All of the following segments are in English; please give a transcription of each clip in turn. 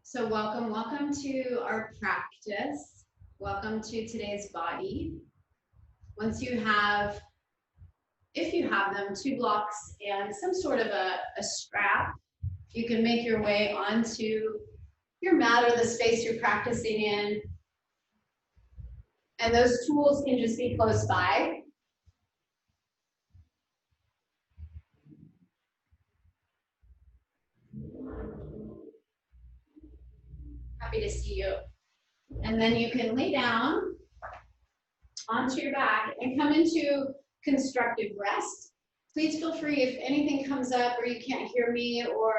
So welcome to our practice. Welcome to today's body. Once you have, if you have them, 2 blocks and some sort of a strap, you can make your way onto your mat or the space you're practicing in. And those tools can just be close by. Happy to see you. And then you can lay down onto your back and come into constructive rest. Please feel free if anything comes up or you can't hear me or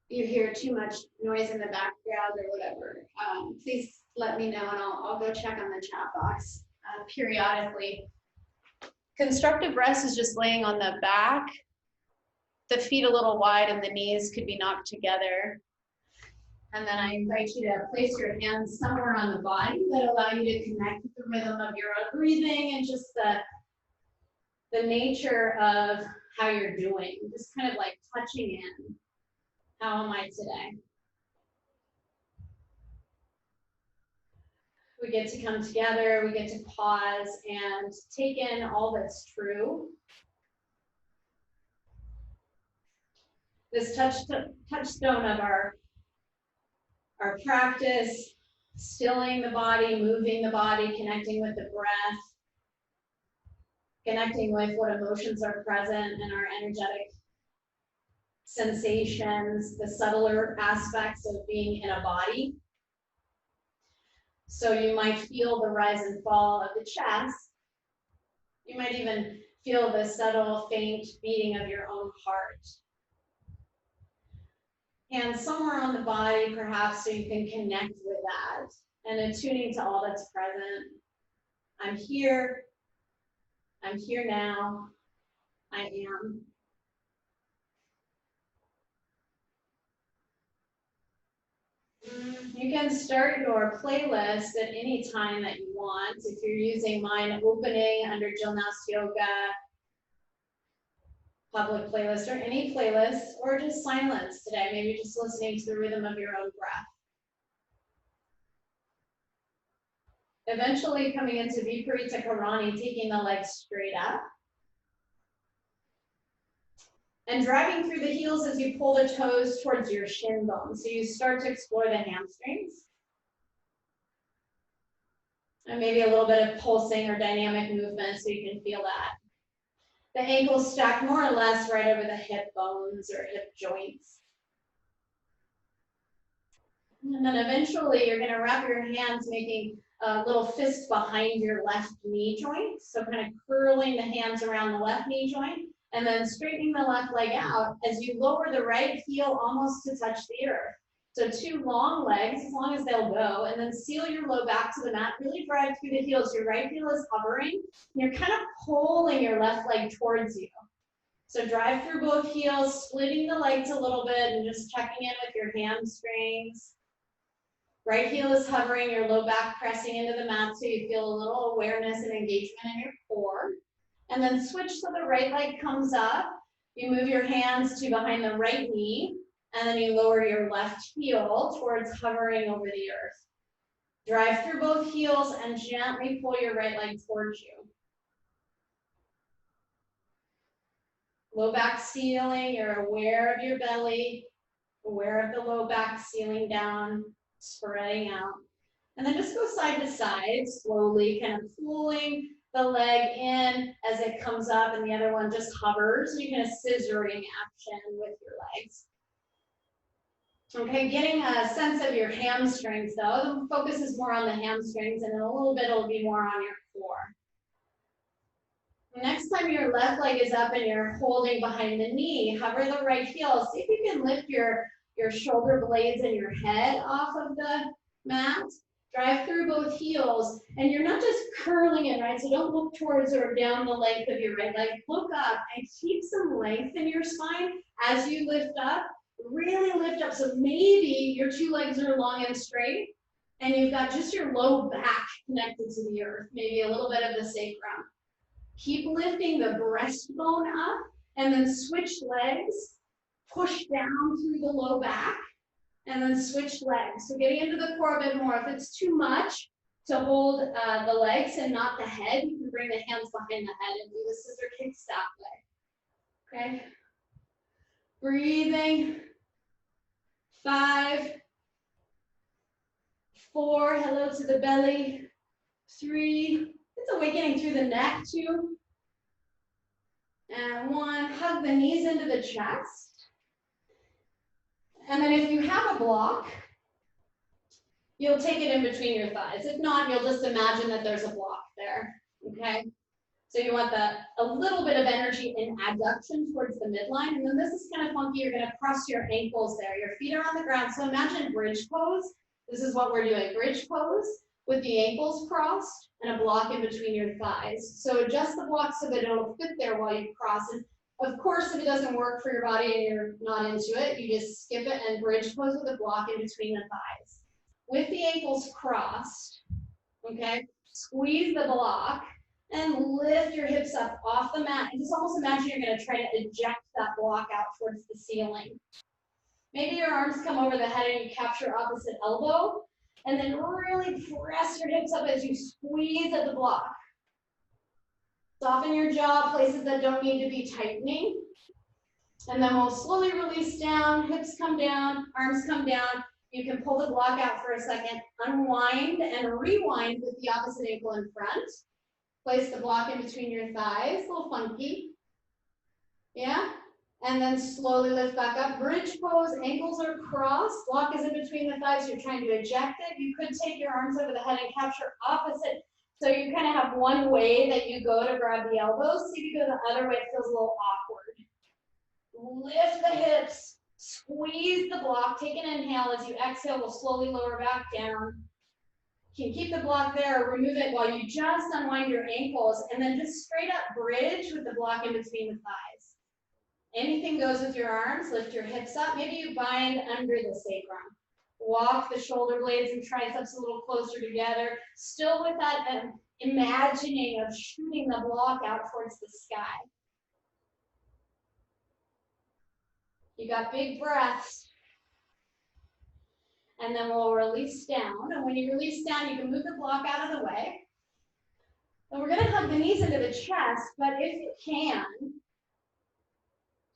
you hear too much noise in the background or whatever, please let me know and I'll go check on the chat box periodically. Constructive rest is just laying on the back, the feet a little wide and the knees could be knocked together. And then I invite you to place your hands somewhere on the body that allow you to connect with the rhythm of your own breathing and just the nature of how you're doing, just kind of like touching in. How am I today? We get to come together, we get to pause and take in all that's true. This touchstone of our practice, stilling the body, moving the body, connecting with the breath, connecting with what emotions are present in our energetic sensations, the subtler aspects of being in a body. So you might feel the rise and fall of the chest. You might even feel the subtle, faint beating of your own heart. And somewhere on the body, perhaps, so you can connect with that and attuning to all that's present. I'm here now, I am. You can start your playlist at any time that you want. If you're using mine, opening under Knouse Yoga, public playlist, or any playlist, or just silence today, maybe just listening to the rhythm of your own breath. Eventually coming into Viparita Karani, taking the legs straight up. And driving through the heels as you pull the toes towards your shin bone. So you start to explore the hamstrings. And maybe a little bit of pulsing or dynamic movement so you can feel that. The ankles stack more or less right over the hip bones or hip joints. And then eventually you're gonna wrap your hands, making a little fist behind your left knee joint. So kind of curling the hands around the left knee joint. And then straightening the left leg out as you lower the right heel almost to touch the earth. So 2 long legs, as long as they'll go, and then seal your low back to the mat, really drive through the heels. Your right heel is hovering, and you're kind of pulling your left leg towards you. So drive through both heels, splitting the legs a little bit and just checking in with your hamstrings. Right heel is hovering, your low back pressing into the mat so you feel a little awareness and engagement in your core. And then switch so the right leg comes up. You move your hands to behind the right knee, and then you lower your left heel towards hovering over the earth. Drive through both heels and gently pull your right leg towards you. Low back sealing, you're aware of your belly, aware of the low back sealing down, spreading out. And then just go side to side, slowly kind of pulling the leg in as it comes up and the other one just hovers. You can a scissoring action with your legs. Okay, getting a sense of your hamstrings though. The focus is more on the hamstrings and in a little bit it'll be more on your core. Next time your left leg is up and you're holding behind the knee, hover the right heel. See if you can lift your shoulder blades and your head off of the mat. Drive through both heels, and you're not just curling it, right? So don't look towards or down the length of your right leg. Look up and keep some length in your spine as you lift up. Really lift up. So maybe your 2 legs are long and straight, and you've got just your low back connected to the earth, maybe a little bit of the sacrum. Keep lifting the breastbone up, and then switch legs. push down through the low back, and then switch legs. So getting into the core a bit more. If it's too much to hold the legs and not the head, you can bring the hands behind the head and do the scissor kicks that way. Okay? Breathing. 5, 4, hello to the belly. 3, it's awakening through the neck, 2. And 1, hug the knees into the chest. And then if you have a block, you'll take it in between your thighs. If not, you'll just imagine that there's a block there, okay? So you want a little bit of energy in adduction towards the midline. And then this is kind of funky. You're going to cross your ankles there. Your feet are on the ground. So imagine bridge pose. This is what we're doing. Bridge pose with the ankles crossed and a block in between your thighs. So adjust the block so that it'll fit there while you cross. And of course, if it doesn't work for your body and you're not into it, you just skip it and bridge pose with a block in between the thighs. With the ankles crossed, okay, squeeze the block and lift your hips up off the mat. And just almost imagine you're going to try to eject that block out towards the ceiling. Maybe your arms come over the head and you capture opposite elbow. And then really press your hips up as you squeeze at the block. Soften your jaw, places that don't need to be tightening. And then we'll slowly release down, hips come down, arms come down. You can pull the block out for a second, unwind and rewind with the opposite ankle in front. Place the block in between your thighs, a little funky. Yeah? And then slowly lift back up. Bridge pose, ankles are crossed, block is in between the thighs, you're trying to eject it. You could take your arms over the head and capture opposite. So you kind of have one way that you go to grab the elbows. See if you go the other way, it feels a little awkward. Lift the hips, squeeze the block, take an inhale. As you exhale, we'll slowly lower back down. You can keep the block there or remove it while you just unwind your ankles and then just straight up bridge with the block in between the thighs. Anything goes with your arms, lift your hips up. Maybe you bind under the sacrum. Walk the shoulder blades and triceps a little closer together. Still with that imagining of shooting the block out towards the sky. You got big breaths. And then we'll release down. And when you release down, you can move the block out of the way. And we're going to hug the knees into the chest, but if you can,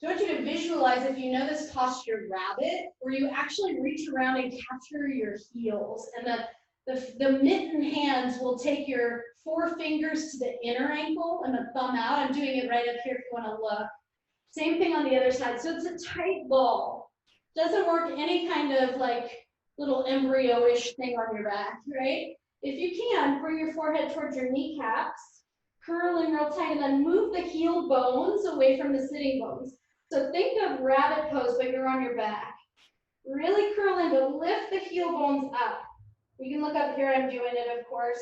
so I want you to visualize, if you know this posture rabbit, where you actually reach around and capture your heels. And the mitten hands will take your 4 fingers to the inner ankle and the thumb out. I'm doing it right up here if you want to look. Same thing on the other side. So it's a tight ball. Doesn't work any kind of like little embryo-ish thing on your back, right? If you can, bring your forehead towards your kneecaps, curling real tight, and then move the heel bones away from the sitting bones. So think of rabbit pose, but you're on your back. Really curl in, but lift the heel bones up. You can look up here, I'm doing it, of course.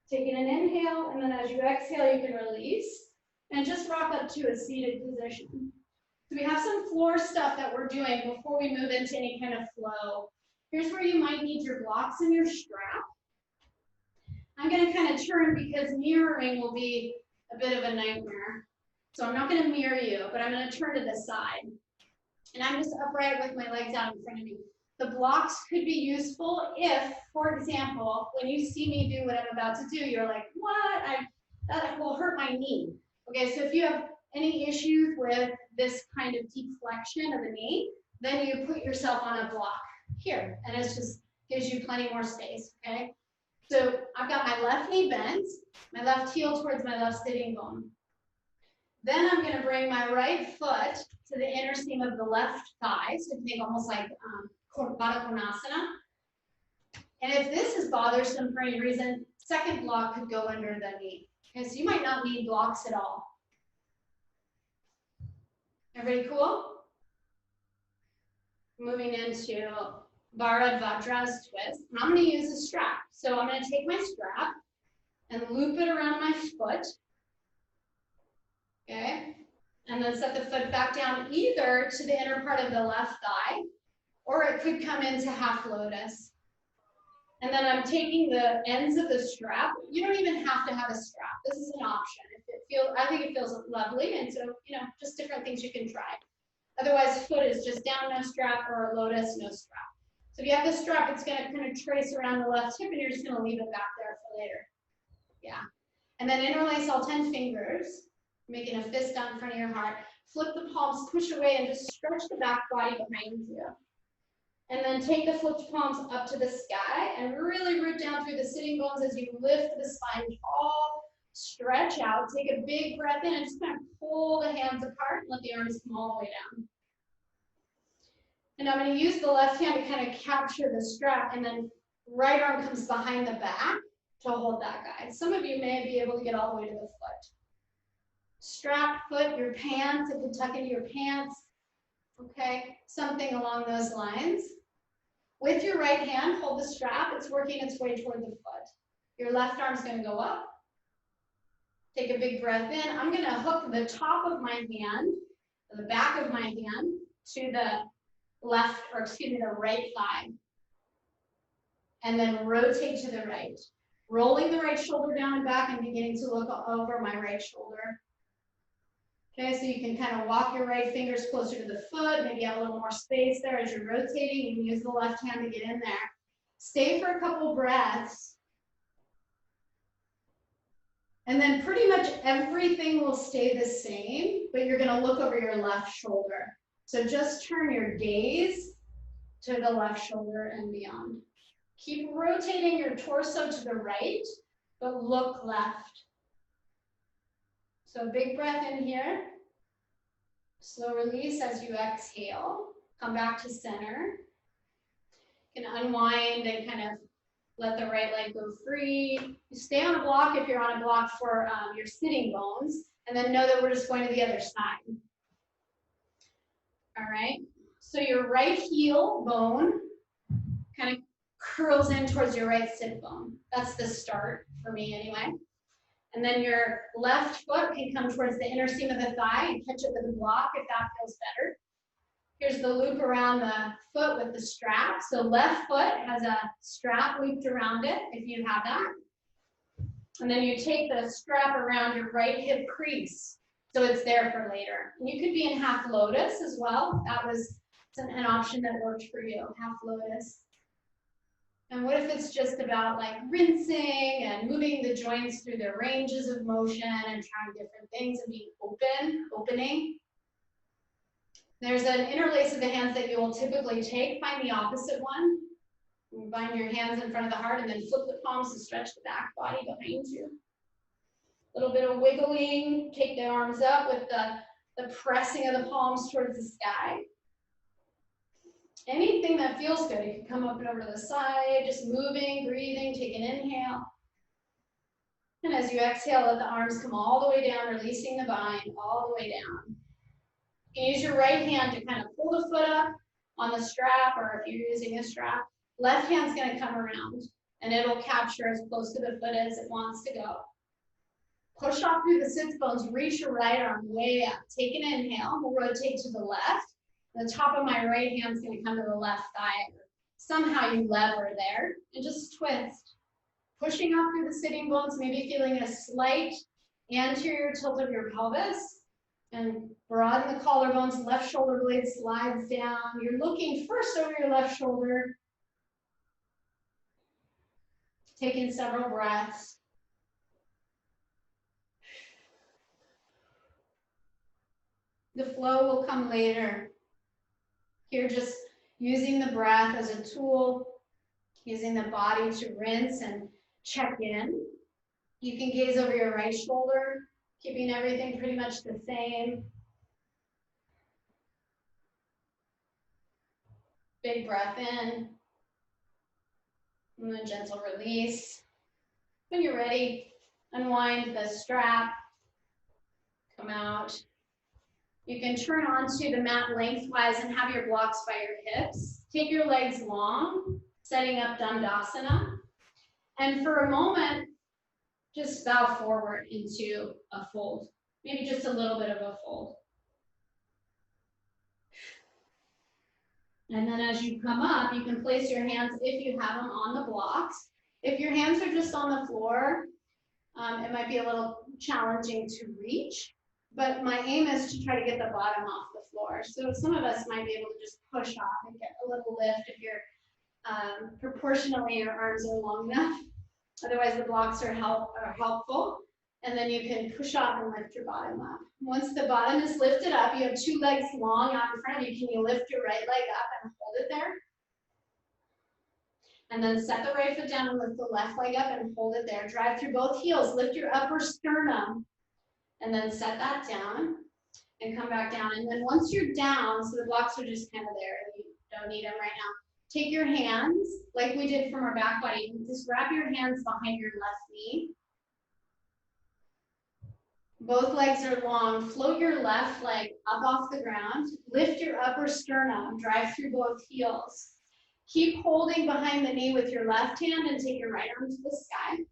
Taking an inhale, and then as you exhale, you can release. And just rock up to a seated position. So we have some floor stuff that we're doing before we move into any kind of flow. Here's where you might need your blocks and your strap. I'm going to kind of turn because mirroring will be a bit of a nightmare. So I'm not going to mirror you, but I'm going to turn to the side. And I'm just upright with my legs out in front of me. The blocks could be useful if, for example, when you see me do what I'm about to do, you're like, what? That will hurt my knee. Okay, so if you have any issues with this kind of deep flexion of the knee, then you put yourself on a block here, and it just gives you plenty more space, okay? So I've got my left knee bent, my left heel towards my left sitting bone. Then I'm going to bring my right foot to the inner seam of the left thigh, so think almost like Baddha Konasana. And if this is bothersome for any reason, second block could go under the knee. Okay, so you might not need blocks at all. Everybody cool? Moving into Bharadvaja's twist. And I'm going to use a strap. So I'm going to take my strap and loop it around my foot. Okay, and then set the foot back down either to the inner part of the left thigh, or it could come into half lotus. And then I'm taking the ends of the strap. You don't even have to have a strap. This is an option. I think it feels lovely, and so, just different things you can try. Otherwise, foot is just down, no strap, or a lotus, no strap. So if you have the strap, it's going to kind of trace around the left hip, and you're just going to leave it back there for later. Yeah. And then interlace all 10 fingers, making a fist down in front of your heart. Flip the palms, push away, and just stretch the back body behind you. And then take the flipped palms up to the sky and really root down through the sitting bones as you lift the spine tall, stretch out, take a big breath in, and just kind of pull the hands apart and let the arms come all the way down. And I'm going to use the left hand to kind of capture the strap, and then right arm comes behind the back to hold that guide. Some of you may be able to get all the way to the foot. Strap, foot, your pants, it could tuck into your pants, okay? Something along those lines. With your right hand, hold the strap. It's working its way toward the foot. Your left arm's going to go up. Take a big breath in. I'm going to hook the top of my hand, the back of my hand, to the left, or excuse me, the right thigh. And then rotate to the right. Rolling the right shoulder down and back and beginning to look over my right shoulder. Okay, so you can kind of walk your right fingers closer to the foot, maybe have a little more space there as you're rotating. You can use the left hand to get in there. Stay for a couple breaths. And then pretty much everything will stay the same, but you're gonna look over your left shoulder. So just turn your gaze to the left shoulder and beyond. Keep rotating your torso to the right, but look left. So big breath in here. Slow release as you exhale. Come back to center. You can unwind and kind of let the right leg go free. You stay on a block if you're on a block for your sitting bones, and then know that we're just going to the other side. All right, so your right heel bone kind of curls in towards your right sit bone. That's the start for me anyway. And then your left foot can come towards the inner seam of the thigh and catch it with a block if that feels better. Here's the loop around the foot with the strap. So left foot has a strap looped around it if you have that. And then you take the strap around your right hip crease, so it's there for later. And you could be in half lotus as well. That was an option that worked for you, half lotus. And what if it's just about like rinsing and moving the joints through their ranges of motion and trying different things and being opening? There's an interlace of the hands that you will typically take. Find the opposite one. You bind your hands in front of the heart and then flip the palms to stretch the back body behind you. A little bit of wiggling. Take the arms up with the pressing of the palms towards the sky. Anything that feels good. You can come up and over to the side, just moving, breathing, take an inhale. And as you exhale, let the arms come all the way down, releasing the bind all the way down. You can use your right hand to kind of pull the foot up on the strap, or if you're using a strap, left hand's going to come around and it'll capture as close to the foot as it wants to go. Push off through the sits bones, reach your right arm way up. Take an inhale, we'll rotate to the left. The top of my right hand is going to come to the left thigh. Somehow you lever there and just twist. Pushing off through the sitting bones, maybe feeling a slight anterior tilt of your pelvis. And broaden the collarbones, left shoulder blade slides down. You're looking first over your left shoulder. Taking several breaths. The flow will come later. Here, just using the breath as a tool, using the body to rinse and check in. You can gaze over your right shoulder, keeping everything pretty much the same. Big breath in, and then gentle release. When you're ready, unwind the strap, come out. You can turn onto the mat lengthwise and have your blocks by your hips. Take your legs long, setting up Dandasana. And for a moment, just bow forward into a fold. Maybe just a little bit of a fold. And then as you come up, you can place your hands, if you have them, on the blocks. If your hands are just on the floor, it might be a little challenging to reach. but my aim is to try to get the bottom off the floor. So some of us might be able to just push off and get a little lift if you're proportionally your arms are long enough. Otherwise the blocks are helpful. And then you can push off and lift your bottom up. Once the bottom is lifted up, you have two legs long out in front of you. Can you lift your right leg up and hold it there? And then set the right foot down and lift the left leg up and hold it there. Drive through both heels, lift your upper sternum, and then set that down and come back down. And then once you're down, so the blocks are just kind of there, and you don't need them right now. Take your hands, like we did from our back body, and just wrap your hands behind your left knee. Both legs are long. Float your left leg up off the ground. Lift your upper sternum. Drive through both heels. Keep holding behind the knee with your left hand and take your right arm to the sky.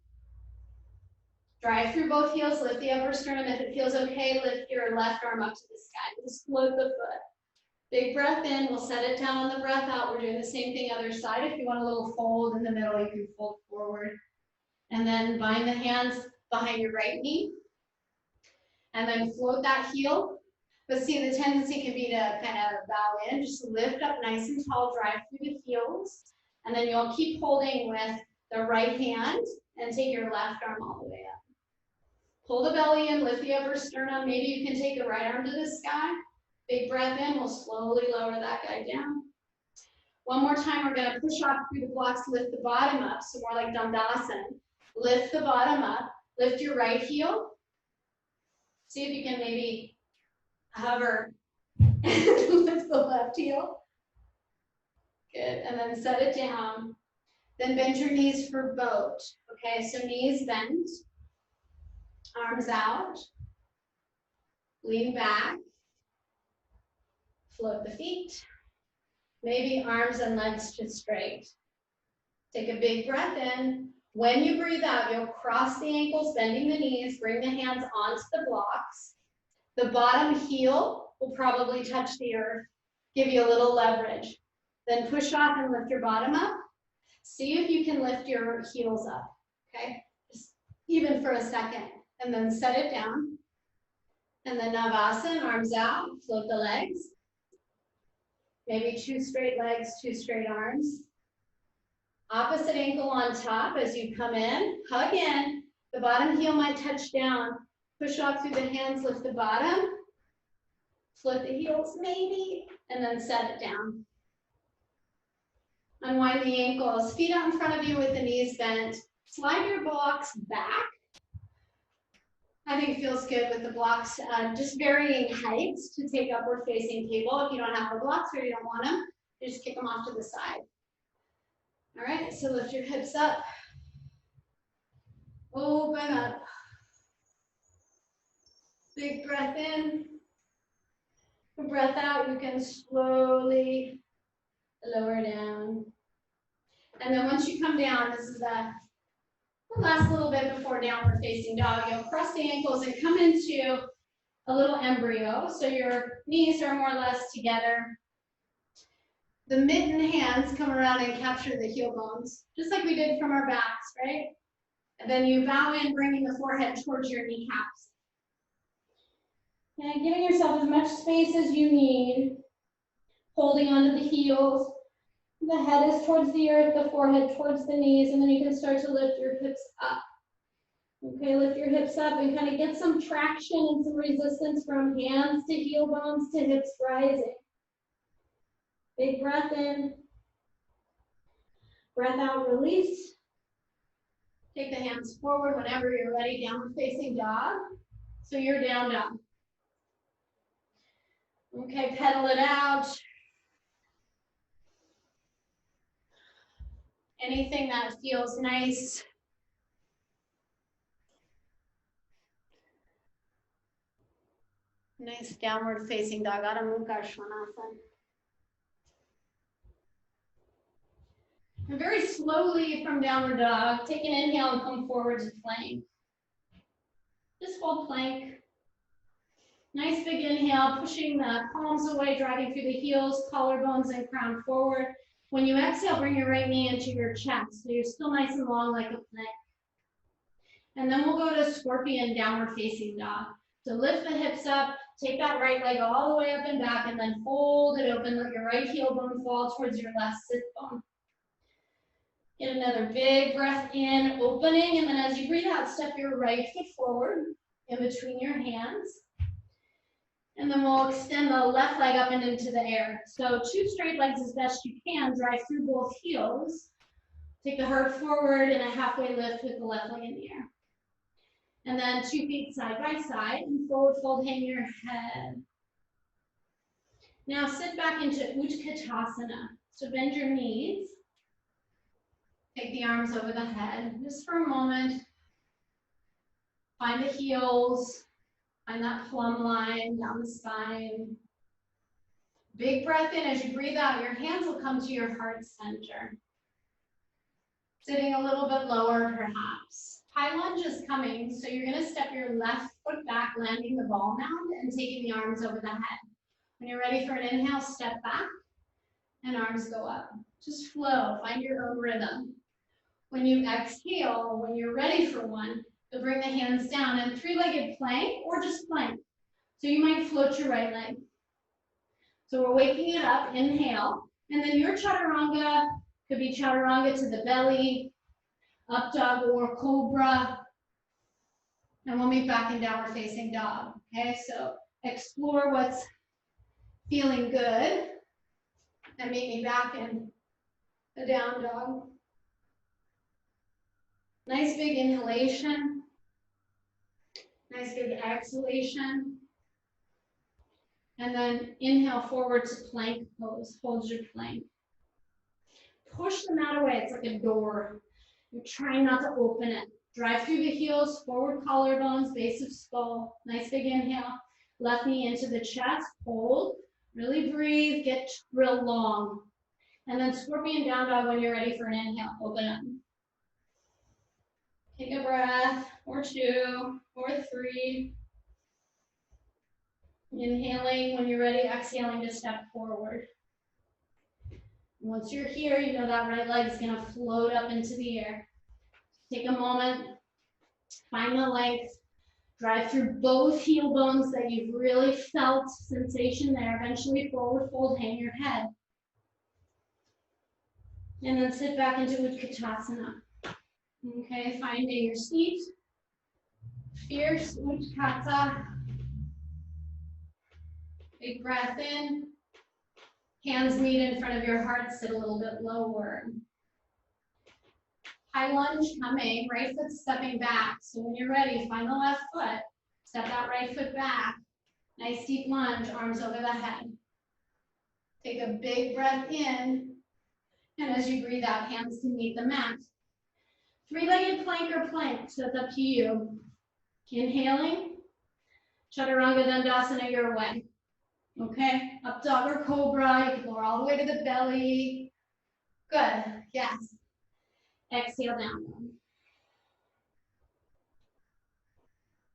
Drive through both heels. Lift the upper sternum. If it feels okay, lift your left arm up to the sky. Just float the foot. Big breath in. We'll set it down on the breath out. We're doing the same thing other side. If you want a little fold in the middle, you can fold forward. And then bind the hands behind your right knee. And then float that heel. But see, the tendency can be to kind of bow in. Just lift up nice and tall, drive through the heels. And then you'll keep holding with the right hand and take your left arm all the way up. Pull the belly in, lift the upper sternum. Maybe you can take the right arm to the sky. Big breath in, we'll slowly lower that guy down. One more time, we're gonna push off through the blocks, lift the bottom up, so more like Dandasana. Lift the bottom up, lift your right heel. See if you can maybe hover and lift the left heel. Good, and then set it down. Then bend your knees for boat. Okay, so knees bent, arms out, lean back, float the feet, maybe arms and legs just straight. Take a big breath in. When you breathe out, you'll cross the ankles, bending the knees, bring the hands onto the blocks. The bottom heel will probably touch the earth, give you a little leverage. Then push off and lift your bottom up. See if you can lift your heels up, okay? Just even for a second, and then set it down. And then Navasana, arms out, float the legs. Maybe two straight legs, two straight arms. Opposite ankle on top as you come in, hug in. The bottom heel might touch down. Push off through the hands, lift the bottom. Float the heels maybe, and then set it down. Unwind the ankles, feet out in front of you with the knees bent. Slide your blocks back. I think it feels good with the blocks, just varying heights to take upward facing table. If you don't have the blocks or you don't want them, you just kick them off to the side. All right, so lift your hips up. Open up. Big breath in. Breath out, you can slowly lower down. And then once you come down, this is the last little bit before downward facing dog. You'll cross the ankles and come into a little embryo. So your knees are more or less together. The mitten hands come around and capture the heel bones, just like we did from our backs, right? And then you bow in, bringing the forehead towards your kneecaps. And giving yourself as much space as you need, holding onto the heels. The head is towards the earth, the forehead towards the knees, and then you can start to lift your hips up. Okay, lift your hips up and kind of get some traction and some resistance from hands to heel bones to hips rising. Big breath in. Breath out, release. Take the hands forward whenever you're ready, downward facing dog. So you're down dog. Okay, pedal it out. Anything that feels nice. Nice downward facing dog, Adho Mukha Svanasana. And very slowly from downward dog, take an inhale and come forward to plank. Just hold plank. Nice big inhale, pushing the palms away, driving through the heels, collarbones and crown forward. When you exhale, bring your right knee into your chest. So you're still nice and long like a plank. And then we'll go to scorpion downward facing dog. So lift the hips up, take that right leg all the way up and back, and then fold it open. Let your right heel bone fall towards your left sit bone. Get another big breath in, opening, and then as you breathe out, step your right foot forward in between your hands. And then we'll extend the left leg up and into the air. So 2 straight legs as best you can, drive through both heels. Take the heart forward and a halfway lift with the left leg in the air. And then 2 feet side by side and forward fold, hang your head. Now sit back into Utkatasana. So bend your knees. Take the arms over the head, just for a moment. Find the heels, find that plumb line down the spine. Big breath in. As you breathe out, your hands will come to your heart center. Sitting a little bit lower, perhaps. High lunge is coming, so you're gonna step your left foot back, landing the ball mound and taking the arms over the head. When you're ready for an inhale, step back and arms go up. Just flow, find your own rhythm. When you exhale, when you're ready for one, you'll bring the hands down in 3-legged plank or just plank. So you might float your right leg. So we're waking it up, inhale, and then your chaturanga could be chaturanga to the belly, up dog or cobra, and we'll meet back in downward facing dog. Okay, so explore what's feeling good, and meet me back in the down dog. Nice big inhalation. Nice big exhalation. And then inhale forward to plank pose. Hold your plank. Push the mat away. It's like a door. You're trying not to open it. Drive through the heels, forward collarbones, base of skull. Nice big inhale. Left knee into the chest. Hold. Really breathe. Get real long. And then scorpion down dog when you're ready for an inhale. Open up. Take a breath, or 2, or 3. Inhaling when you're ready, exhaling to step forward. Once you're here, you know that right leg is going to float up into the air. Take a moment, find the length, drive through both heel bones that you've really felt sensation there. Eventually forward fold, hang your head. And then sit back into Utkatasana. Okay, finding your seat. Fierce Utkata. Big breath in. Hands meet in front of your heart, sit a little bit lower. High lunge coming, right foot stepping back. So when you're ready, find the left foot. Step that right foot back. Nice deep lunge, arms over the head. Take a big breath in. And as you breathe out, hands can meet the mat. 3-legged plank or plank, so it's up to you. Inhaling, chaturanga dandasana your way. Okay, up dog or cobra, you can go all the way to the belly. Good, yes. Exhale down.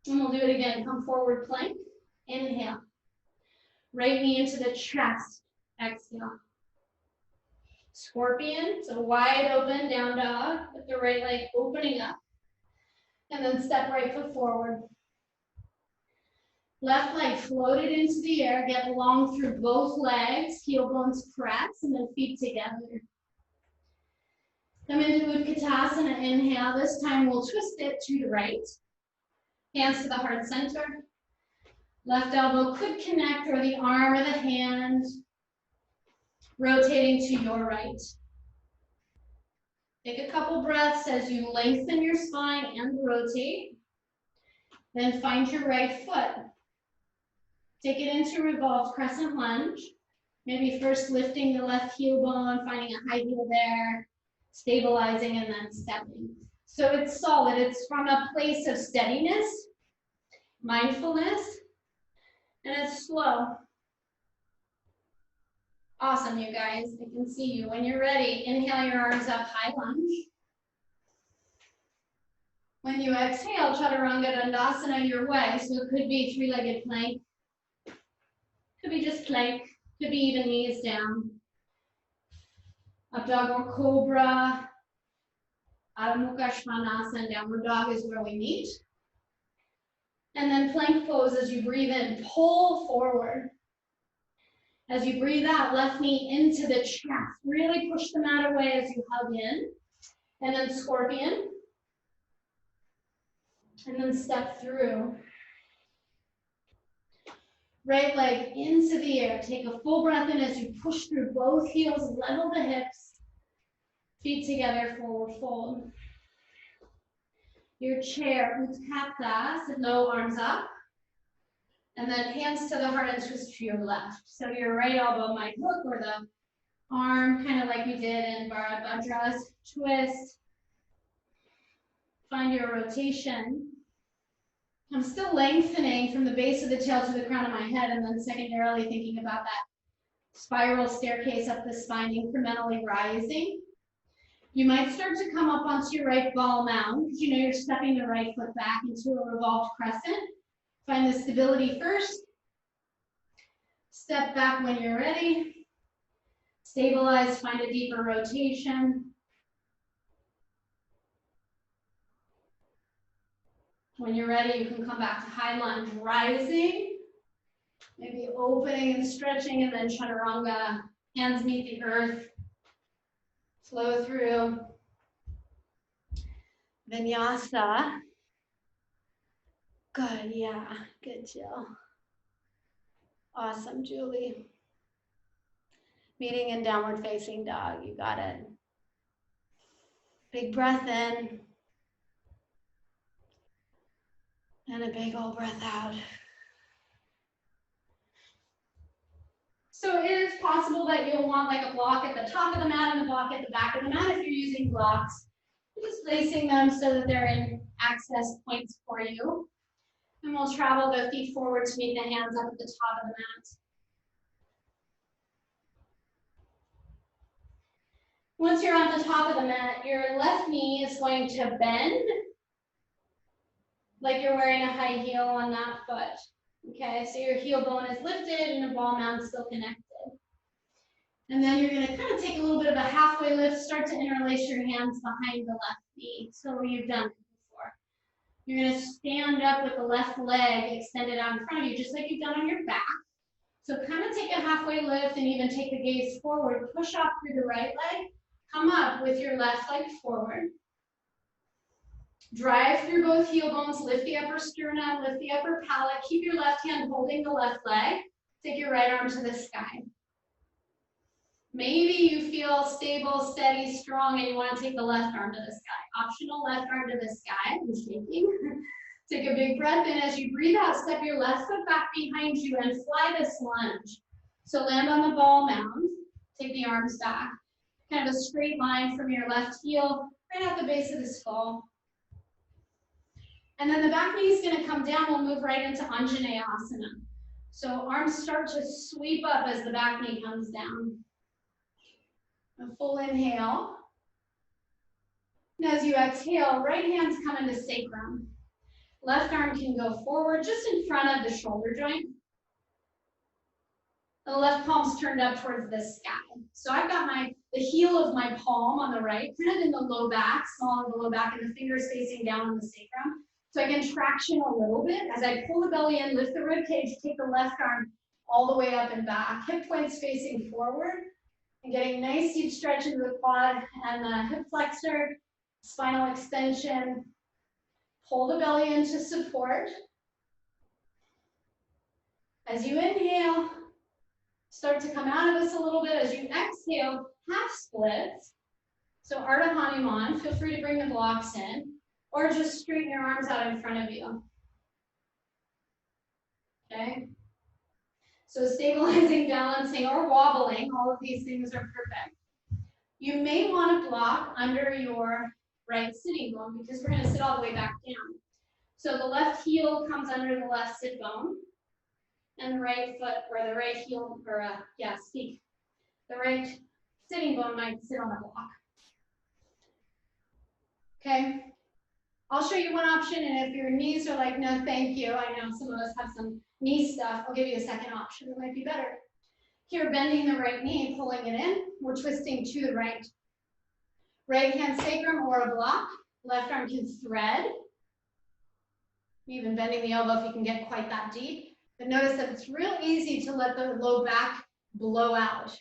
And we'll do it again. Come forward plank, inhale. Right knee into the chest, exhale. Scorpion, so wide open, down dog, with the right leg opening up. And then step right foot forward. Left leg floated into the air, get long through both legs, heel bones press, and then feet together. Come into Utkatasana, inhale. This time we'll twist it to the right. Hands to the heart center. Left elbow could connect, or the arm or the hand. Rotating to your right. Take a couple breaths as you lengthen your spine and rotate. Then find your right foot. Take it into revolved crescent lunge. Maybe first lifting the left heel bone, finding a high heel there, stabilizing, and then stepping. So it's solid. It's from a place of steadiness, mindfulness, and it's slow. Awesome, you guys. I can see you. When you're ready, inhale your arms up, high lunge. When you exhale, chaturanga dandasana your way. So it could be 3-legged plank. Could be just plank. Could be even knees down. Up dog or cobra. Adho Mukha Svanasana, downward dog is where we meet. And then plank pose. As you breathe in, pull forward. As you breathe out, left knee into the chest. Really push the mat away as you hug in. And then scorpion. And then step through. Right leg into the air. Take a full breath in as you push through both heels, level the hips. Feet together, forward fold. Your chair, Utkatta, so no arms up. And then hands to the heart and twist to your left. So your right elbow might hook, or the arm, kind of like we did in Bhujapidasana. Twist. Find your rotation. I'm still lengthening from the base of the tail to the crown of my head, and then secondarily thinking about that spiral staircase up the spine, incrementally rising. You might start to come up onto your right ball mound, because you know you're stepping the right foot back into a revolved crescent. Find the stability first. Step back when you're ready. Stabilize, find a deeper rotation. When you're ready, you can come back to high lunge, rising. Maybe opening and stretching, and then chaturanga. Hands meet the earth. Flow through. Vinyasa. Good, yeah, good, Jill. Awesome, Julie. Meeting in downward facing dog, you got it. Big breath in. And a big old breath out. So it is possible that you'll want like a block at the top of the mat and a block at the back of the mat if you're using blocks. Just placing them so that they're in access points for you. And we'll travel the feet forward to meet the hands up at the top of the mat. Once you're on the top of the mat, your left knee is going to bend like you're wearing a high heel on that foot. Okay, so your heel bone is lifted and the ball mount is still connected. And then you're going to kind of take a little bit of a halfway lift, start to interlace your hands behind the left knee. So you've done it before. You're going to stand up with the left leg extended out in front of you, just like you've done on your back. So kind of take a halfway lift and even take the gaze forward. Push off through the right leg. Come up with your left leg forward. Drive through both heel bones. Lift the upper sternum, lift the upper palate. Keep your left hand holding the left leg. Take your right arm to the sky. Maybe you feel stable, steady, strong, and you want to take the left arm to the sky. Optional left arm to the sky. I'm shaking. Take a big breath in. As you breathe out, step your left foot back behind you and fly this lunge. So land on the ball mound. Take the arms back. Kind of a straight line from your left heel, right at the base of the skull. And then the back knee is going to come down. We'll move right into Anjaneyasana. So arms start to sweep up as the back knee comes down. A full inhale. And as you exhale, right hand's come into sacrum. Left arm can go forward just in front of the shoulder joint. The left palm's turned up towards the sky. So I've got the heel of my palm on the right, kind of in the low back, small of the low back, and the fingers facing down on the sacrum. So I can traction a little bit. As I pull the belly in, lift the rib cage, take the left arm all the way up and back. Hip points facing forward. And getting nice deep stretch into the quad and the hip flexor, spinal extension. Pull the belly into support. As you inhale, start to come out of this a little bit. As you exhale, half splits. So Ardha Hanuman, feel free to bring the blocks in, or just straighten your arms out in front of you. Okay? So stabilizing, balancing, or wobbling, all of these things are perfect. You may want to block under your right sitting bone because we're going to sit all the way back down. So the left heel comes under the left sit bone, and the right foot, or the right heel, or the right sitting bone might sit on the block. Okay? I'll show you one option, and if your knees are like, no, thank you, I know some of us have some knee stuff, I'll give you a second option that might be better. Here, bending the right knee, pulling it in, we're twisting to the right. Right hand sacrum or a block, left arm can thread. Even bending the elbow if you can get quite that deep. But notice that it's real easy to let the low back blow out.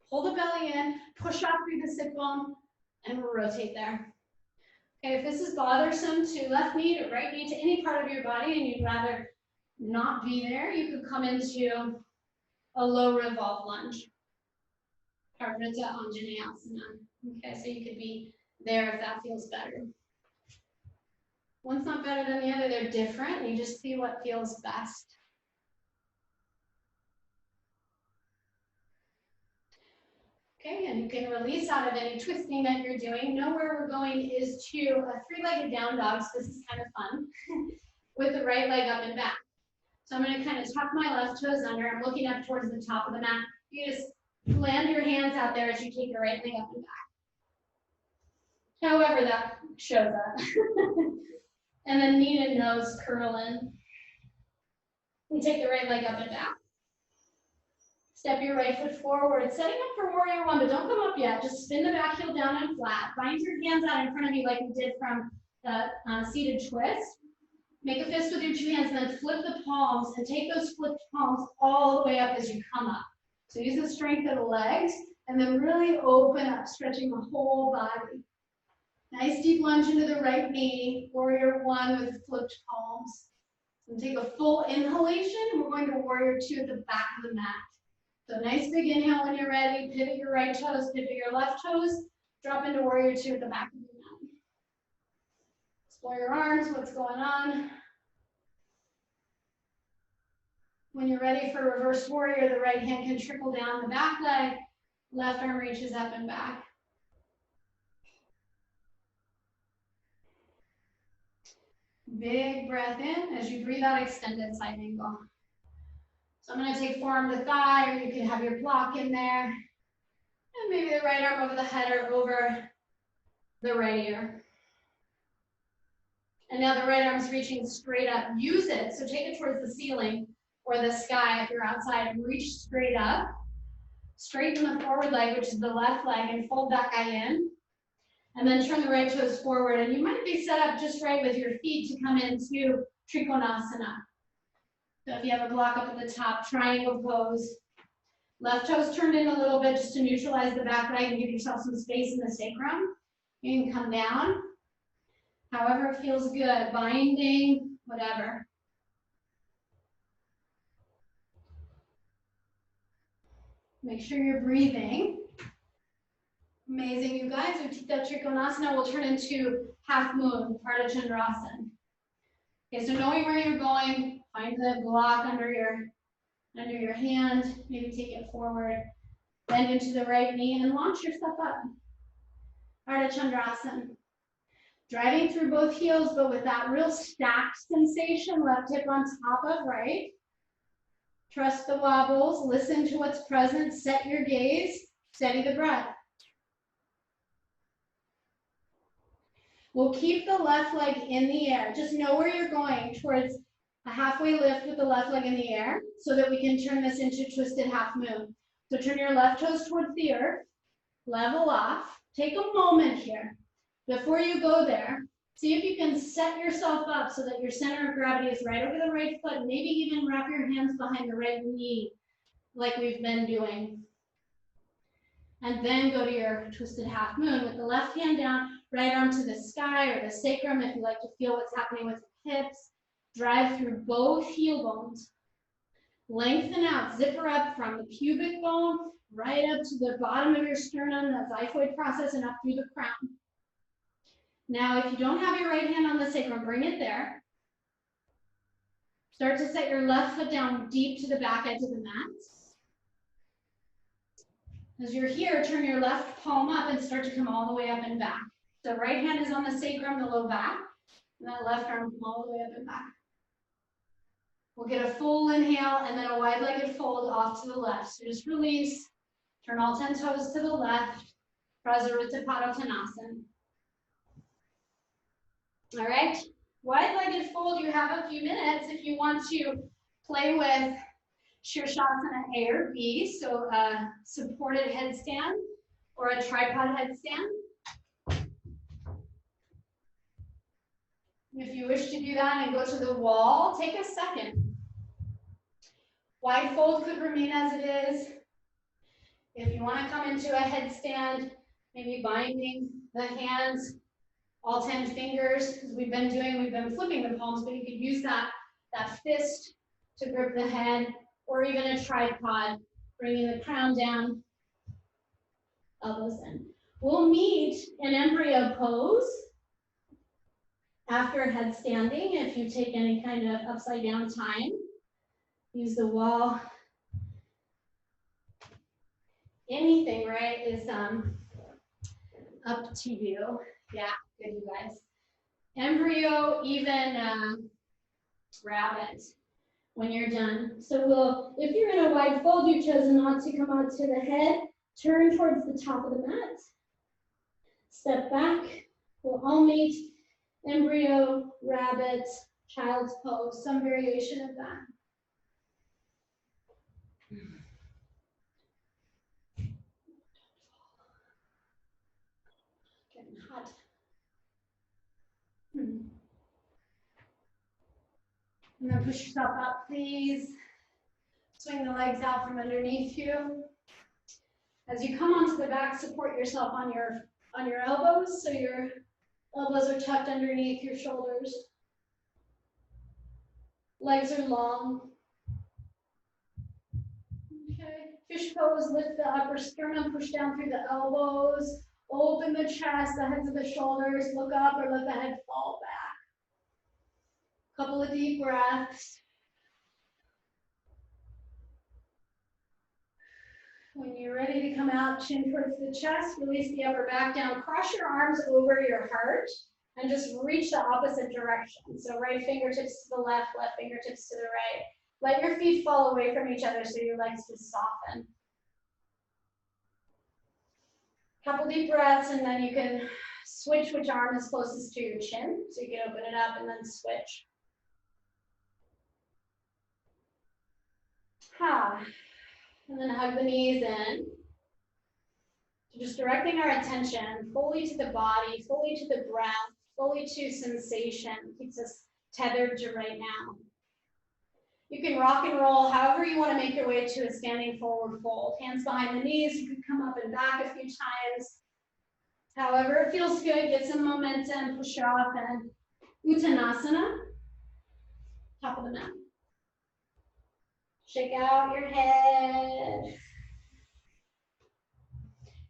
Pull the belly in, push out through the sit bone, and rotate there. Okay, if this is bothersome to left knee to right knee to any part of your body and you'd rather not be there, you could come into a low revolve lunge. Parvrita Anjaneyasana. Okay, so you could be there if that feels better. One's not better than the other, they're different. You just see what feels best. Okay, and you can release out of any twisting that you're doing. Know where we're going is to a three-legged down dog, so this is kind of fun, with the right leg up and back. So I'm going to kind of tuck my left toes under. I'm looking up towards the top of the mat. You just land your hands out there as you take your right leg up and back. However that shows up. And then knee and nose curl in. And take the right leg up and back. Step your right foot forward, setting up for warrior one, but don't come up yet. Just spin the back heel down and flat. Bind your hands out in front of you like we did from the seated twist. Make a fist with your two hands and then flip the palms and take those flipped palms all the way up as you come up. So use the strength of the legs and then really open up, stretching the whole body. Nice deep lunge into the right knee, warrior one with flipped palms. And take a full inhalation and we're going to warrior two at the back of the mat. So nice big inhale when you're ready, pivot your right toes, pivot your left toes, drop into warrior two at the back of the mat. Explore your arms, what's going on. When you're ready for reverse warrior, the right hand can trickle down the back leg, left arm reaches up and back. Big breath in. As you breathe out, extended side angle. So I'm going to take forearm to thigh, or you can have your block in there. And maybe the right arm over the head or over the right ear. And now the right arm's reaching straight up. Use it. So take it towards the ceiling or the sky if you're outside and reach straight up. Straighten the forward leg, which is the left leg, and fold that guy in. And then turn the right toes forward. And you might be set up just right with your feet to come into Trikonasana. So if you have a block up at the top, triangle pose. Left toes turned in a little bit just to neutralize the back leg and give yourself some space in the sacrum. You can come down. However it feels good, binding, whatever. Make sure you're breathing. Amazing, you guys. Utthita Trikonasana will turn into half moon, Ardha Chandrasana. Okay, so knowing where you're going, find the block under your hand, maybe take it forward, bend into the right knee and launch yourself up. Ardha Chandrasana. Driving through both heels, but with that real stacked sensation, left hip on top of right. Trust the wobbles, listen to what's present, set your gaze, steady the breath. We'll keep the left leg in the air. Just know where you're going towards a halfway lift with the left leg in the air so that we can turn this into twisted half moon. So turn your left toes towards the earth, level off. Take a moment here. Before you go there, see if you can set yourself up so that your center of gravity is right over the right foot. Maybe even wrap your hands behind the right knee like we've been doing. And then go to your twisted half moon with the left hand down, right arm to the sky or the sacrum if you like to feel what's happening with the hips. Drive through both heel bones. Lengthen out, zipper up from the pubic bone right up to the bottom of your sternum, the xiphoid process, and up through the crown. Now, if you don't have your right hand on the sacrum, bring it there. Start to set your left foot down deep to the back edge of the mat. As you're here, turn your left palm up and start to come all the way up and back. So right hand is on the sacrum, the low back, and that left arm come all the way up and back. We'll get a full inhale and then a wide-legged fold off to the left. So just release, turn all 10 toes to the left, Prasarita-Padottanasana. All right, wide-legged fold, you have a few minutes if you want to play with Sirsanasana A or B, so a supported headstand or a tripod headstand. If you you wish to do that and go to the wall, take a second. Wide fold could remain as it is. If you want to come into a headstand, maybe binding the hands, all 10 fingers, because we've been flipping the palms, but you could use that fist to grip the head, or even a tripod, bringing the crown down, elbows in. We'll meet in embryo pose after headstanding. If you take any kind of upside down time, use the wall. Anything, right, is up to you. Yeah, good, you guys. Embryo, even rabbit when you're done. So if you're in a wide fold, you've chosen not to come out to the head, turn towards the top of the mat, step back. We'll all meet embryo, rabbit, child's pose, some variation of that. Getting hot. And then push yourself up, please. Swing the legs out from underneath you. As you come onto the back, support yourself on your elbows, so your elbows are tucked underneath your shoulders. Legs are long. Okay, fish pose, lift the upper sternum, push down through the elbows, open the chest, the heads of the shoulders, look up or let the head fall back. Couple of deep breaths. When you're ready to come out, chin towards the chest, release the upper back down, cross your arms over your heart, and just reach the opposite direction. So right fingertips to the left fingertips to the right. Let your feet fall away from each other so your legs just soften. Couple deep breaths, and then you can switch which arm is closest to your chin. So you can open it up and then switch. And then hug the knees in. So just directing our attention fully to the body, fully to the breath, fully to sensation. Keeps us tethered to right now. You can rock and roll however you want to make your way to a standing forward fold. Hands behind the knees. You can come up and back a few times. However it feels good. Get some momentum. Push off and Uttanasana. Top of the mat. Shake out your head.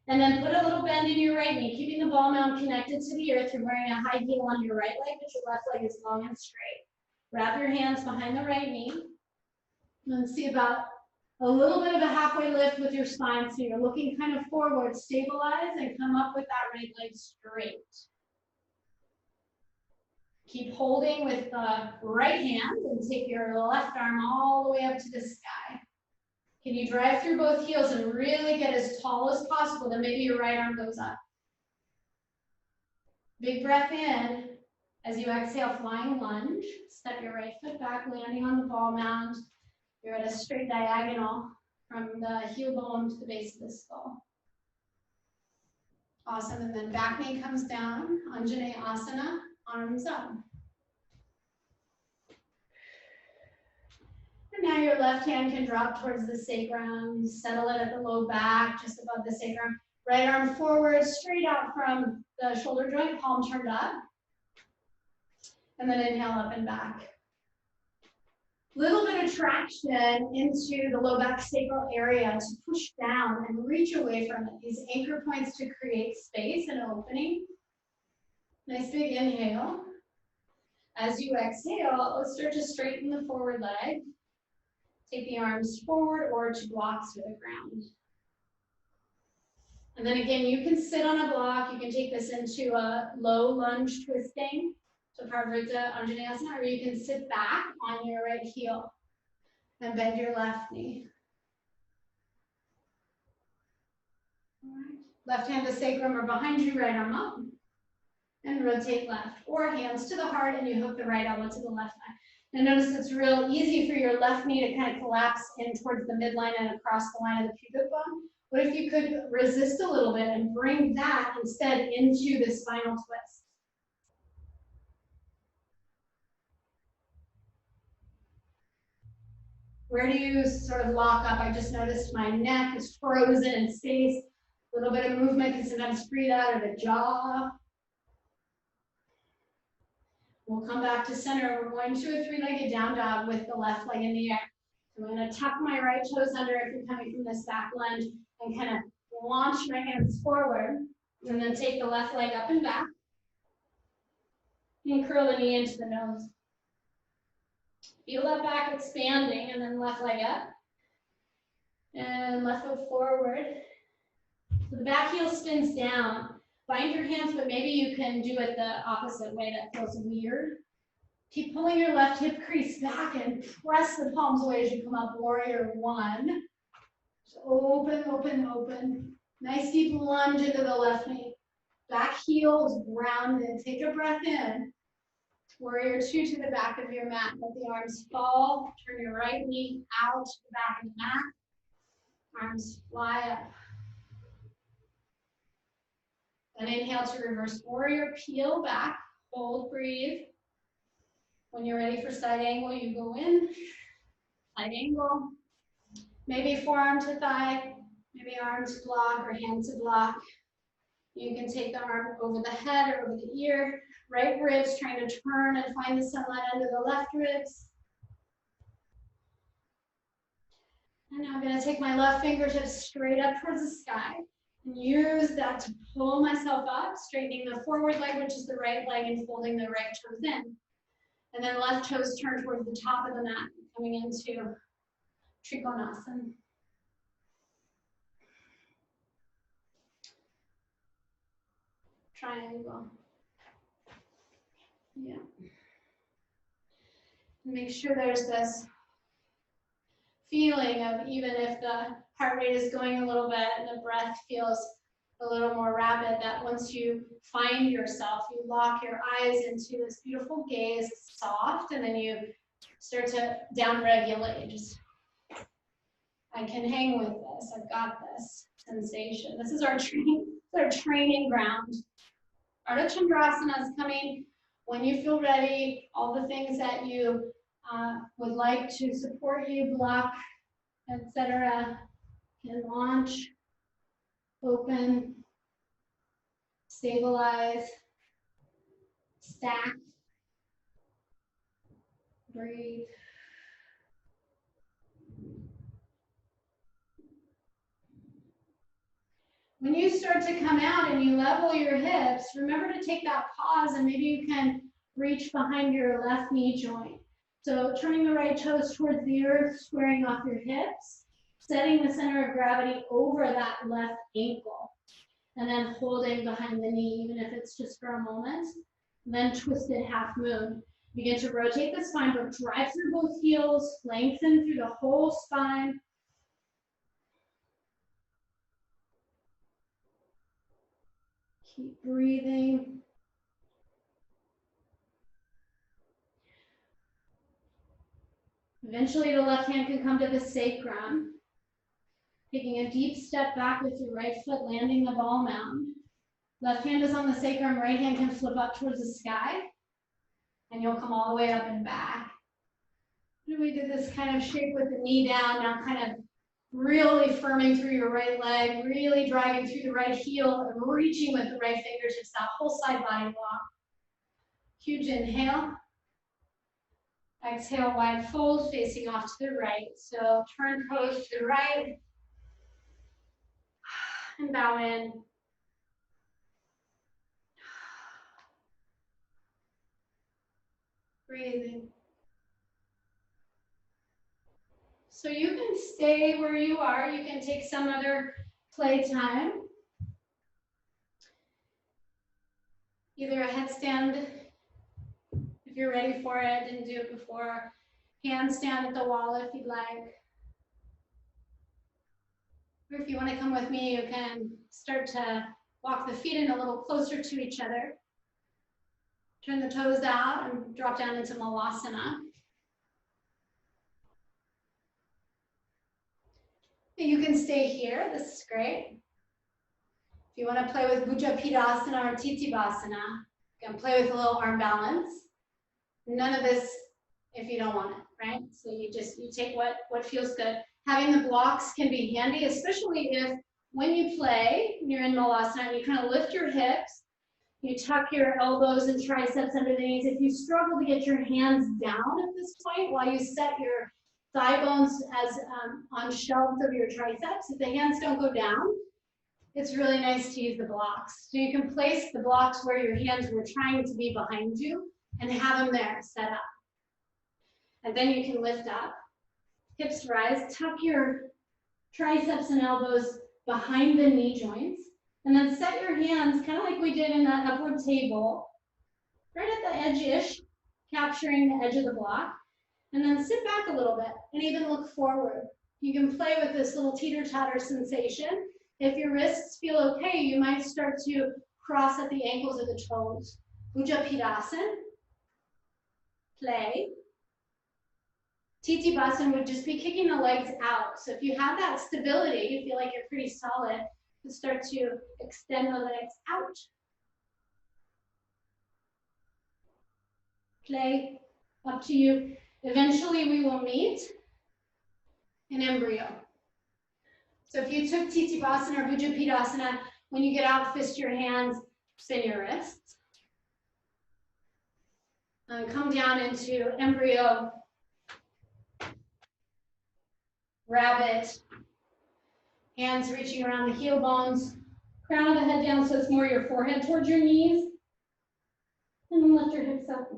And then put a little bend in your right knee, keeping the ball mound connected to the earth. You're wearing a high heel on your right leg, but your left leg is long and straight. Wrap your hands behind the right knee. And then see about a little bit of a halfway lift with your spine. So you're looking kind of forward, stabilize, and come up with that right leg straight. Keep holding with the right hand and take your left arm all the way up to the sky. Can you drive through both heels and really get as tall as possible? Then maybe your right arm goes up. Big breath in. As you exhale, flying lunge. Step your right foot back, landing on the ball mound. You're at a straight diagonal from the heel bone to the base of the skull. Awesome. And then back knee comes down. Anjaneyasana, arms up. And now your left hand can drop towards the sacrum, settle it at the low back, just above the sacrum. Right arm forward, straight out from the shoulder joint, palm turned up. And then inhale up and back. Little bit of traction into the low back sacral area to push down and reach away from it. These anchor points to create space and opening. Nice big inhale. As you exhale, let's start to straighten the forward leg. Take the arms forward or to blocks to the ground. And then again, you can sit on a block. You can take this into a low lunge twisting. So Parvrita Anjaneyasana, or you can sit back on your right heel and bend your left knee. All right. Left hand to sacrum or behind you, right arm up. And rotate left. Or hands to the heart and you hook the right elbow to the left thigh. And notice it's real easy for your left knee to kind of collapse in towards the midline and across the line of the pubic bone. What if you could resist a little bit and bring that instead into the spinal twist? Where do you sort of lock up? I just noticed my neck is frozen in space. A little bit of movement can sometimes free that, or the jaw. We'll come back to center. We're going to a three-legged down dog with the left leg in the air. So I'm going to tuck my right toes under if you're coming from this back lunge and kind of launch my hands forward, and then take the left leg up and back. And curl the knee into the nose. Feel that back expanding, and then left leg up. And left foot forward. So the back heel spins down. Bind your hands, but maybe you can do it the opposite way. That feels weird. Keep pulling your left hip crease back and press the palms away as you come up, warrior one. So open, open, open. Nice deep lunge into the left knee. Back heel is grounded. Take a breath in. Warrior two to the back of your mat. Let the arms fall. Turn your right knee out to the back of the mat. Arms fly up. Then inhale to reverse warrior. Peel back. Hold, breathe. When you're ready for side angle, you go in. Side angle. Maybe forearm to thigh. Maybe arm to block or hand to block. You can take the arm over the head or over the ear. Right ribs trying to turn and find the sunlight under the left ribs. And now I'm going to take my left fingertips straight up towards the sky and use that to pull myself up, straightening the forward leg, which is the right leg, and folding the right toes in. And then left toes turn towards the top of the mat, coming into Trikonasana. Triangle. Yeah. Make sure there's this feeling of, even if the heart rate is going a little bit and the breath feels a little more rapid, that once you find yourself, you lock your eyes into this beautiful gaze, soft, and then you start to down-regulate. Just, I can hang with this. I've got this sensation. This is our training ground. Ardha Chandrasana is coming when you feel ready. All the things that you would like to support you, block, etc., can launch, open, stabilize, stack, breathe. When you start to come out and you level your hips, remember to take that pause, and maybe you can reach behind your left knee joint. So turning the right toes towards the earth, squaring off your hips, setting the center of gravity over that left ankle, and then holding behind the knee, even if it's just for a moment. And then twisted half moon. Begin to rotate the spine, but drive through both heels, lengthen through the whole spine. Keep breathing. Eventually, the left hand can come to the sacrum. Taking a deep step back with your right foot, landing the ball mound. Left hand is on the sacrum, right hand can flip up towards the sky, and you'll come all the way up and back. We did this kind of shape with the knee down, now kind of really firming through your right leg, really driving through the right heel, and reaching with the right fingertips, that whole side body block. Huge inhale. Exhale, wide fold, facing off to the right. So turn toes to the right, and bow in. Breathing. So you can stay where you are. You can take some other playtime. Either a headstand, if you're ready for it, didn't do it before. Handstand at the wall if you'd like. Or if you want to come with me, you can start to walk the feet in a little closer to each other. Turn the toes out and drop down into Malasana. You can stay here, this is great. If you want to play with bhujapidasana or titibhasana, you can play with a little arm balance. None of this if you don't want it, right? So you take what feels good. Having the blocks can be handy, especially if when you play, you're in Malasana, you kind of lift your hips, you tuck your elbows and triceps under the knees. If you struggle to get your hands down at this point while you set your thigh bones as on shelves of your triceps, if the hands don't go down, it's really nice to use the blocks. So you can place the blocks where your hands were trying to be behind you and have them there set up. And then you can lift up, hips rise, tuck your triceps and elbows behind the knee joints, and then set your hands, kind of like we did in that upward table, right at the edge-ish, capturing the edge of the block, and then sit back a little bit and even look forward. You can play with this little teeter-totter sensation. If your wrists feel okay, you might start to cross at the ankles or the toes. Bhujapidasana, play. Titibhasana would just be kicking the legs out. So if you have that stability, you feel like you're pretty solid, you start to extend the legs out. Play, up to you. Eventually we will meet in embryo. So if you took titibhasana or bhujapidasana, when you get out, fist your hands, spin your wrists. And come down into embryo, rabbit, hands reaching around the heel bones, crown of the head down so it's more your forehead towards your knees, and then lift your hips up.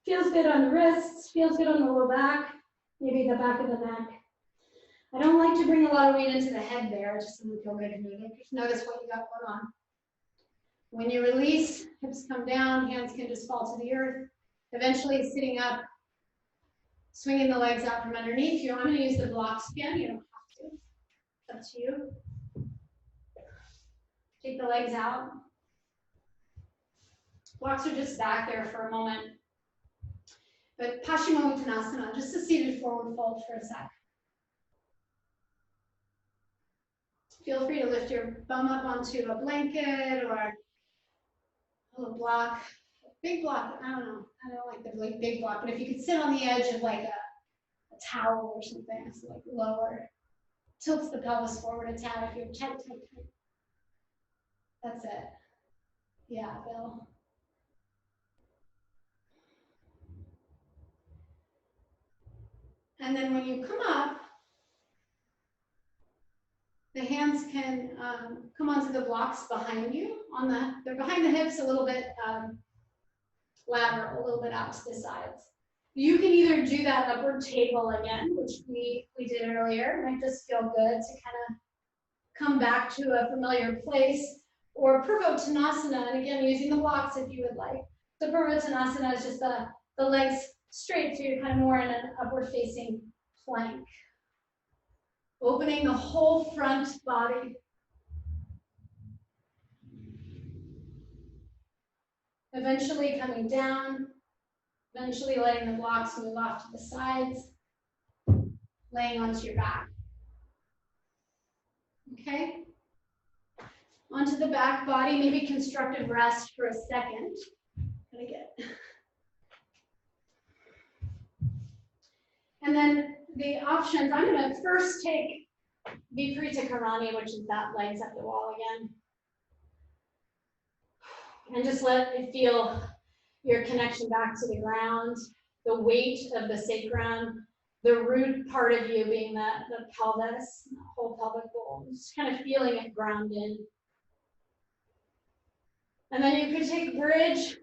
Feels good on the wrists, feels good on the lower back, maybe the back of the neck. I don't like to bring a lot of weight into the head there, it just doesn't feel good to me. Just notice what you got going on. When you release, hips come down, hands can just fall to the earth. Eventually sitting up, swinging the legs out from underneath you. I'm going to use the blocks again. You don't have to. It's up to you. Take the legs out. Blocks are just back there for a moment. But Paschimottanasana, just a seated forward fold for a sec. Feel free to lift your bum up onto a blanket or a little block. Big block, I don't know. I don't like the big block, but if you could sit on the edge of like a towel or something, so like lower, tilts the pelvis forward a tad if you're tight. That's it. Yeah, Bill. And then when you come up, the hands can come onto the blocks behind you. They're behind the hips a little bit lateral, a little bit out to the sides. You can either do that upward table again, which we did earlier. It might just feel good to kind of come back to a familiar place, or Purvottanasana, and again, using the blocks if you would like. So Purvottanasana is just the legs straight, so you're kind of more in an upward facing plank. Opening the whole front body. Eventually coming down, eventually letting the blocks move off to the sides, laying onto your back. Okay? Onto the back body, maybe constructive rest for a second. Gonna get. And then the options, I'm gonna first take Viparita Karani, which is that legs up the wall again. And just let it feel your connection back to the ground, the weight of the sacrum, the root part of you being the pelvis, the whole pelvic bowl, just kind of feeling it grounded. And then you could take bridge,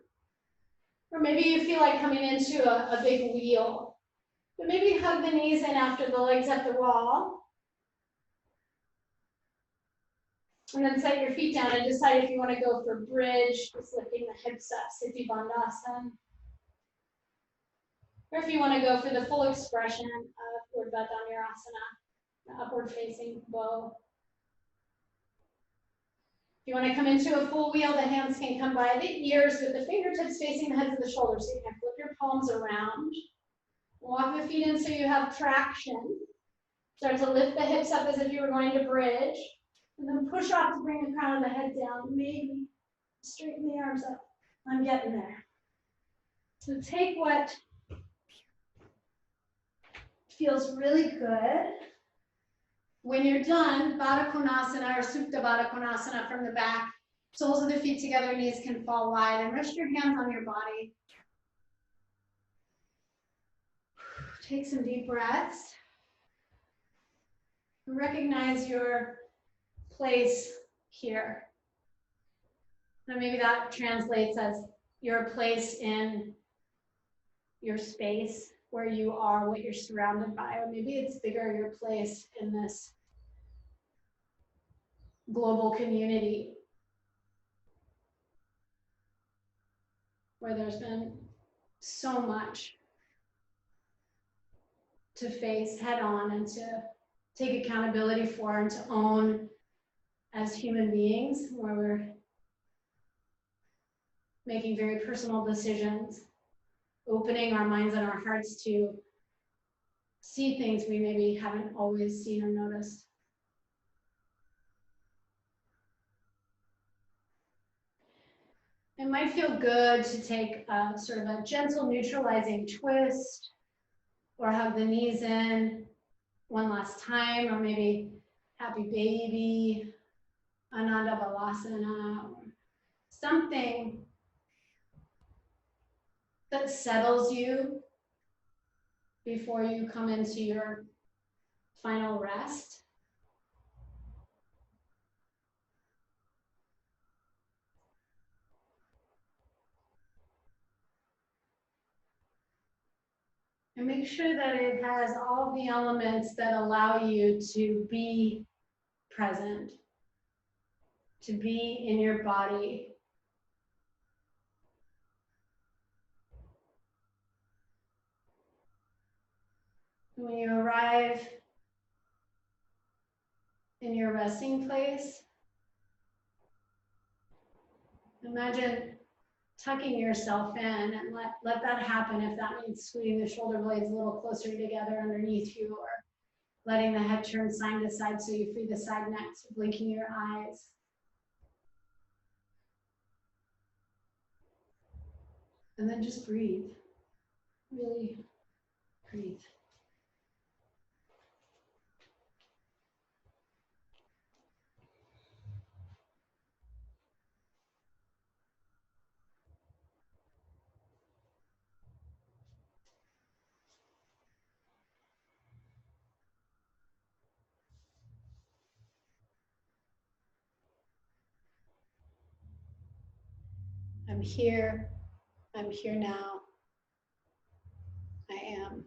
or maybe you feel like coming into a big wheel. But maybe hug the knees in after the legs up the wall. And then set your feet down and decide if you want to go for bridge, just lifting the hips up, titibhasana. Or if you want to go for the full expression of Urdhva Dhanurasana, the upward facing bow. If you want to come into a full wheel, the hands can come by the ears with the fingertips facing the heads of the shoulders. So you can flip your palms around. Walk the feet in so you have traction. Start to lift the hips up as if you were going to bridge. And then push off to bring the crown of the head down. Maybe straighten the arms up. I'm getting there. So take what feels really good. When you're done, Baddha Konasana or Supta Baddha Konasana from the back, soles of the feet together, knees can fall wide, and rest your hands on your body. Take some deep breaths. Recognize your place here. Now maybe that translates as your place in your space, where you are, what you're surrounded by, or maybe it's bigger, your place in this global community where there's been so much to face head on and to take accountability for and to own as human beings, where we're making very personal decisions, opening our minds and our hearts to see things we maybe haven't always seen or noticed. It might feel good to take sort of a gentle neutralizing twist, or hug the knees in one last time, or maybe happy baby, Ananda Balasana, or something that settles you before you come into your final rest. And make sure that it has all the elements that allow you to be present, to be in your body. When you arrive in your resting place, imagine tucking yourself in, and let that happen if that means scooting the shoulder blades a little closer together underneath you, or letting the head turn side to side so you free the side neck, so blinking your eyes. And then just breathe. Really breathe. I'm here now, I am.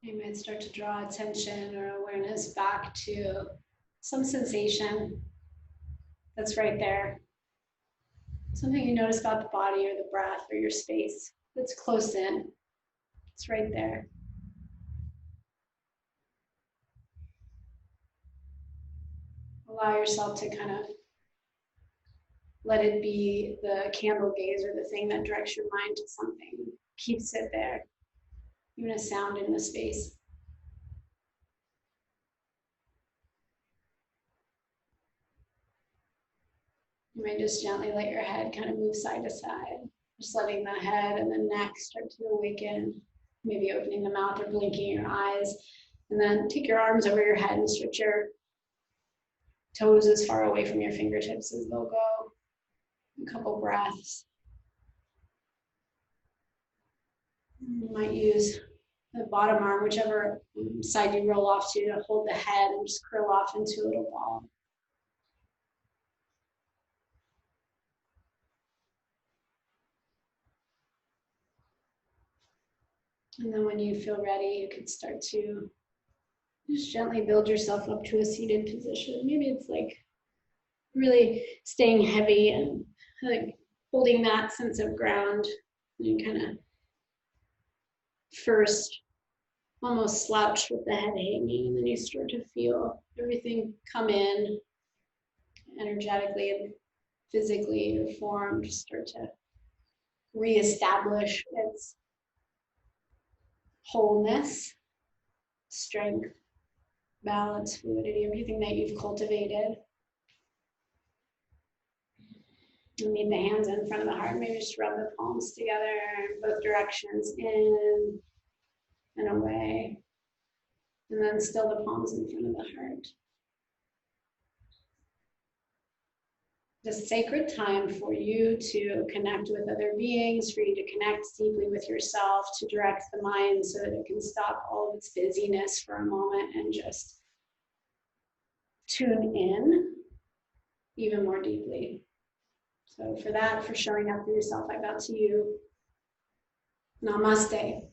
You might start to draw attention or awareness back to some sensation that's right there. Something you notice about the body or the breath or your space that's close in. It's right there. Allow yourself to kind of let it be the candle gaze or the thing that directs your mind to something. Keeps it there. Even a sound in the space. You might just gently let your head kind of move side to side. Just letting the head and the neck start to awaken. Maybe opening the mouth or blinking your eyes. And then take your arms over your head and stretch your toes as far away from your fingertips as they'll go. A couple breaths. You might use the bottom arm, whichever side you roll off to hold the head and just curl off into a little ball. And then when you feel ready, you can start to just gently build yourself up to a seated position. Maybe it's like really staying heavy and like holding that sense of ground. You kind of first almost slouch with the head hanging, and then you start to feel everything come in energetically and physically. Your form just start to reestablish its wholeness, strength, balance, fluidity, everything that you've cultivated. You need the hands in front of the heart. Maybe just rub the palms together in both directions, in and away. And then still the palms in front of the heart. The sacred time for you to connect with other beings, for you to connect deeply with yourself, to direct the mind so that it can stop all of its busyness for a moment and just tune in even more deeply. So for that, for showing up for yourself, I bow to you. Namaste.